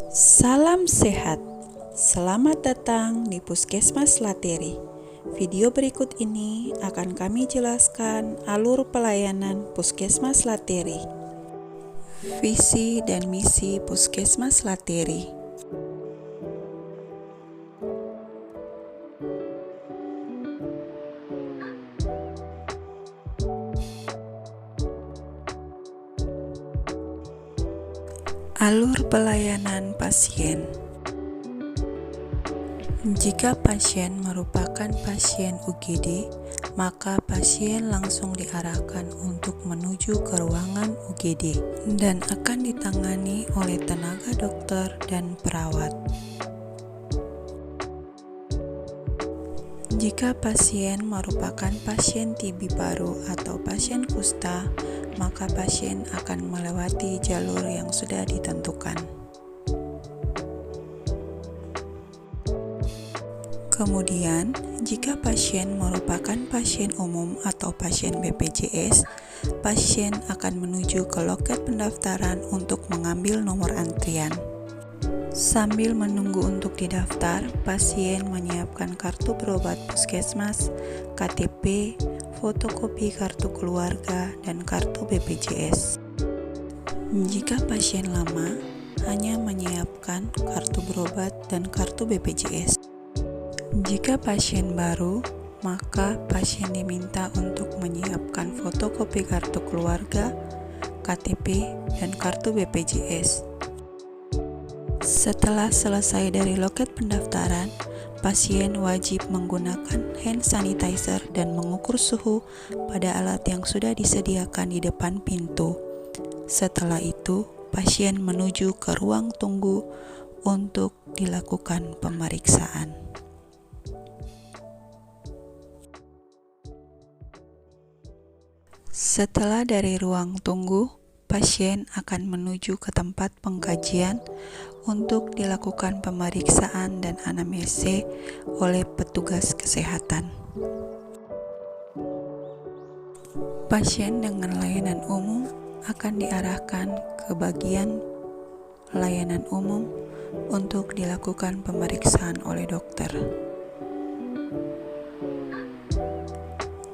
Salam sehat, selamat datang di Puskesmas Lateri. Video berikut ini akan kami jelaskan alur pelayanan Puskesmas Lateri. Visi dan misi Puskesmas Lateri. Alur pelayanan pasien. Jika pasien merupakan pasien UGD, maka pasien langsung diarahkan untuk menuju ke ruangan UGD dan akan ditangani oleh tenaga dokter dan perawat. Jika pasien merupakan pasien TB paru atau pasien kusta, maka pasien akan melewati jalur yang sudah ditentukan. Kemudian, jika pasien merupakan pasien umum atau pasien BPJS, pasien akan menuju ke loket pendaftaran untuk mengambil nomor antrian. Sambil menunggu untuk didaftar, pasien menyiapkan kartu berobat puskesmas, KTP, fotokopi kartu keluarga, dan kartu BPJS. Jika pasien lama, hanya menyiapkan kartu berobat dan kartu BPJS. Jika pasien baru, maka pasien diminta untuk menyiapkan fotokopi kartu keluarga, KTP, dan kartu BPJS. Setelah selesai dari loket pendaftaran, pasien wajib menggunakan hand sanitizer dan mengukur suhu pada alat yang sudah disediakan di depan pintu. Setelah itu, pasien menuju ke ruang tunggu untuk dilakukan pemeriksaan. Setelah dari ruang tunggu, pasien akan menuju ke tempat pengkajian untuk dilakukan pemeriksaan dan anamnese oleh petugas kesehatan. Pasien dengan layanan umum akan diarahkan ke bagian layanan umum untuk dilakukan pemeriksaan oleh dokter.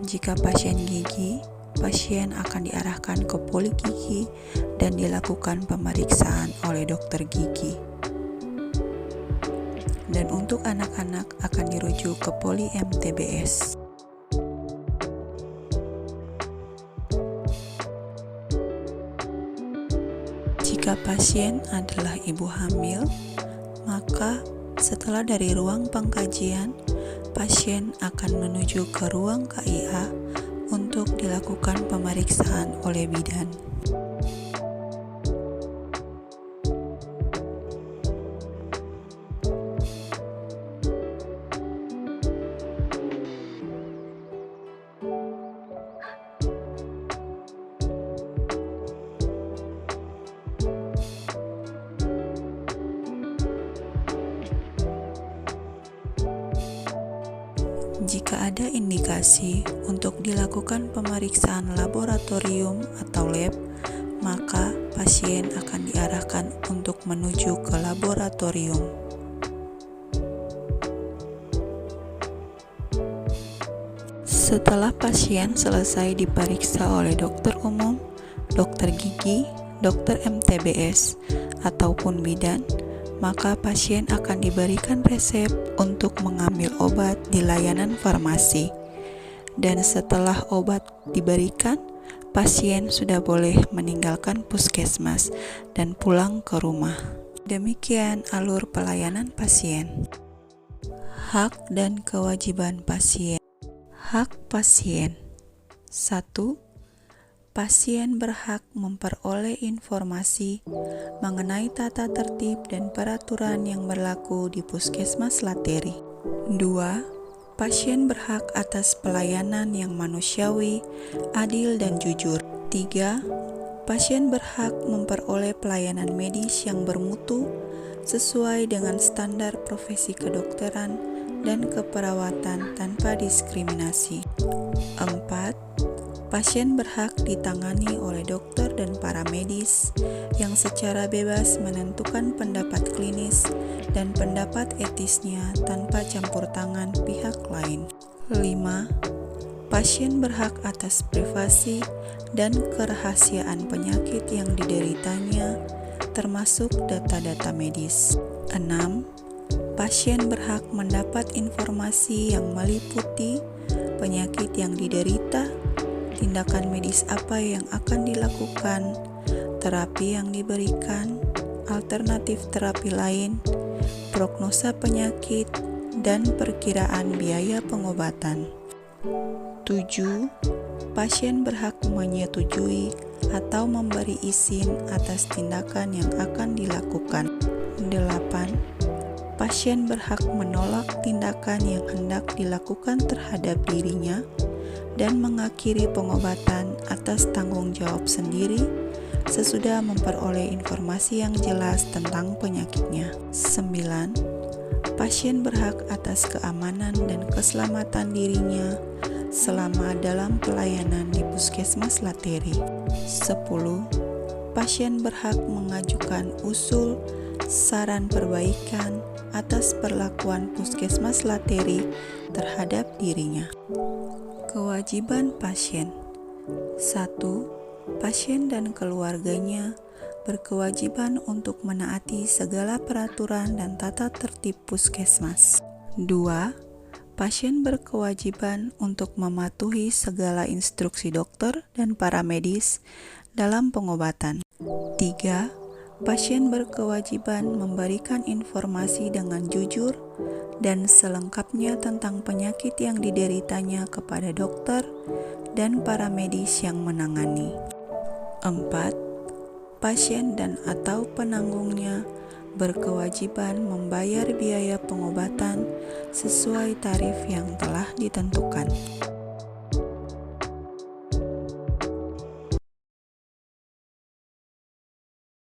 Jika pasien gigi, pasien akan diarahkan ke poli gigi dan dilakukan pemeriksaan oleh dokter gigi. Dan untuk anak-anak akan dirujuk ke poli MTBS. Jika pasien adalah ibu hamil, maka setelah dari ruang pengkajian, pasien akan menuju ke ruang KIA untuk dilakukan pemeriksaan oleh bidan. Jika ada indikasi untuk dilakukan pemeriksaan laboratorium atau lab, maka pasien akan diarahkan untuk menuju ke laboratorium. Setelah pasien selesai diperiksa oleh dokter umum, dokter gigi, dokter MTBS, ataupun bidan, maka pasien akan diberikan resep untuk mengambil obat di layanan farmasi. Dan setelah obat diberikan, pasien sudah boleh meninggalkan puskesmas dan pulang ke rumah. Demikian alur pelayanan pasien. Hak dan kewajiban pasien. Hak pasien. 1. Pasien berhak memperoleh informasi mengenai tata tertib dan peraturan yang berlaku di Puskesmas Lateri. 2. Pasien berhak atas pelayanan yang manusiawi, adil, dan jujur. 3. Pasien berhak memperoleh pelayanan medis yang bermutu sesuai dengan standar profesi kedokteran dan keperawatan tanpa diskriminasi. 4. Pasien berhak ditangani oleh dokter dan para medis yang secara bebas menentukan pendapat klinis dan pendapat etisnya tanpa campur tangan pihak lain. 5. Pasien berhak atas privasi dan kerahasiaan penyakit yang dideritanya, termasuk data-data medis. 6. Pasien berhak mendapat informasi yang meliputi penyakit yang diderita, tindakan medis apa yang akan dilakukan, terapi yang diberikan, alternatif terapi lain, prognosa penyakit, dan perkiraan biaya pengobatan. 7. Pasien berhak menyetujui atau memberi izin atas tindakan yang akan dilakukan. 8. Pasien berhak menolak tindakan yang hendak dilakukan terhadap dirinya dan mengakhiri pengobatan atas tanggung jawab sendiri sesudah memperoleh informasi yang jelas tentang penyakitnya. 9. Pasien berhak atas keamanan dan keselamatan dirinya selama dalam pelayanan di puskesmas lateri. 10. Pasien berhak mengajukan usul saran perbaikan atas perlakuan puskesmas lateri terhadap dirinya. Kewajiban pasien. 1. Pasien dan keluarganya berkewajiban untuk menaati segala peraturan dan tata tertib puskesmas. 2. Pasien berkewajiban untuk mematuhi segala instruksi dokter dan para medis dalam pengobatan. 3. Pasien berkewajiban memberikan informasi dengan jujur dan selengkapnya tentang penyakit yang dideritanya kepada dokter dan para medis yang menangani. 4. Pasien dan atau penanggungnya berkewajiban membayar biaya pengobatan sesuai tarif yang telah ditentukan.